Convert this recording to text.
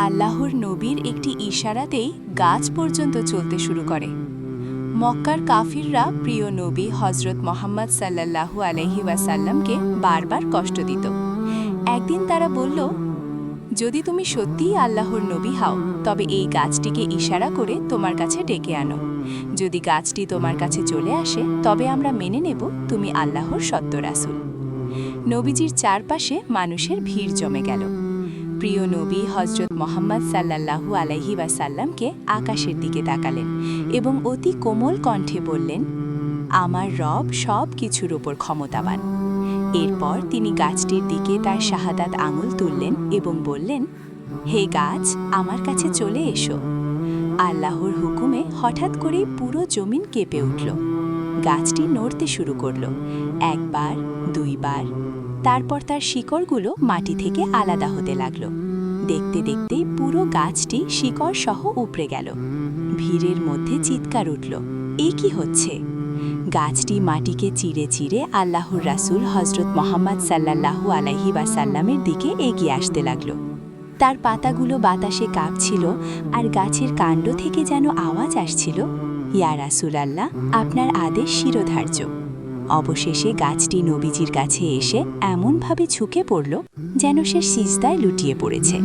আল্লাহর নবীর একটি ইশারাতেই গাছ পর্যন্ত চলতে শুরু করে। মক্কার কাফিররা প্রিয় নবী হজরত মোহাম্মদ সাল্লাল্লাহু আলাইহি ওয়াসাল্লামকে বারবার কষ্ট দিত। একদিন তারা বলল, যদি তুমি সত্যিই আল্লাহর নবী হও, তবে এই গাছটিকে ইশারা করে তোমার কাছে ডেকে আনো। যদি গাছটি তোমার কাছে চলে আসে, তবে আমরা মেনে নেব তুমি আল্লাহর সত্য রাসূল। নবীজির চারপাশে মানুষের ভিড় জমে গেল। প্রিয় নবী হজরত মোহাম্মদ সাল্লাল্লাহু আলাইহি ওয়াসাল্লামকে আকাশের দিকে তাকালেন এবং অতি কোমল কণ্ঠে বললেন, আমার রব সব কিছুর ওপর ক্ষমতাবান। এরপর তিনি গাছটির দিকে তার শাহাদাত আঙুল তুললেন এবং বললেন, হে গাছ, আমার কাছে চলে এসো। আল্লাহর হুকুমে হঠাৎ করেই পুরো জমিন কেঁপে উঠল। গাছটি নড়তে শুরু করল, একবার, দুইবার। তারপর তার শিকড়গুলো মাটি থেকে আলাদা হতে লাগল। দেখতে দেখতেই পুরো গাছটি শিকড় সহ উপড়ে গেল। ভিড়ের মধ্যে চিৎকার উঠল, এ কি হচ্ছে? গাছটি মাটিকে চিরে চিরে আল্লাহর রাসূল হজরত মোহাম্মদ সাল্লাল্লাহু আলাইহি ওয়াসাল্লামের দিকে এগিয়ে আসতে লাগল। তার পাতাগুলো বাতাসে কাঁপছিল আর গাছের কাণ্ড থেকে যেন আওয়াজ আসছিল, ইয়া রাসূলাল্লাহ, আপনার আদেশ শিরোধার্য। অবশেষে গাছটি নবীজির কাছে এসে এমনভাবে ঝুঁকে পড়ল যেন সে সিজদায় লুটিয়ে পড়েছে।